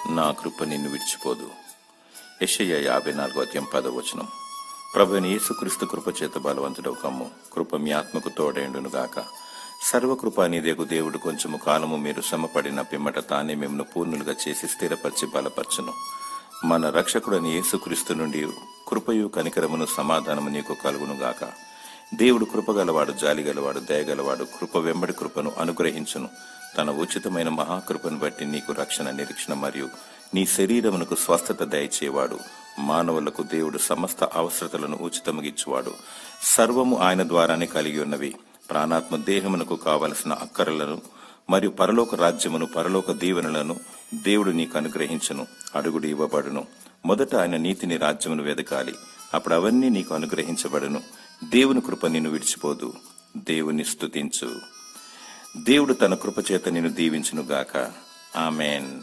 నా కృప నిన్ను విడిచిపోదు. యెషయా 54:10. ప్రభువైన యేసుక్రీస్తు కృప చేత బలవంతుడవు కమ్ము. కృప మీ ఆత్మకు తోడైండును గాక. సర్వకృప నీదేగు దేవుడు కొంచెము కాలము మీరు శ్రమపడిన పిమ్మట తానే మిమ్మల్ని పూర్ణులుగా చేసి స్థిరపరిచి బలపరచును. మన రక్షకుడని యేసుక్రీస్తు నుండి కృపయు కనికరమును సమాధానము నీకు కలుగును గాక. దేవుడు కృపగలవాడు, జాలిగలవాడు, దయగలవాడు. కృప వెంబడి కృపను అనుగ్రహించును. తన ఉచితమైన మహాకృపను బట్టి నీకు రక్షణ, నిరీక్షణ మరియు నీ శరీరమునకు స్వస్థత దయచేవాడు. మానవులకు దేవుడు సమస్త అవసరతలను ఉచితముగిచ్చువాడు. సర్వము ఆయన ద్వారానే కలిగి ఉన్నవి. ప్రాణాత్మ దేహమునకు కావలసిన అక్కరలను మరియు పరలోక రాజ్యమును, పరలోక దీవెనలను దేవుడు నీకు అనుగ్రహించును. అడుగుడు ఇవ్వబడును. మొదట ఆయన నీతిని, రాజ్యమును వెదకాలి. అప్పుడు అవన్నీ నీకు అనుగ్రహించబడును. దేవుని కృప నిన్ను విడిచిపోదు. దేవుని స్తుతించు. దేవుడు తన కృపచేత నిన్ను దీవించును గాక. ఆమెన్.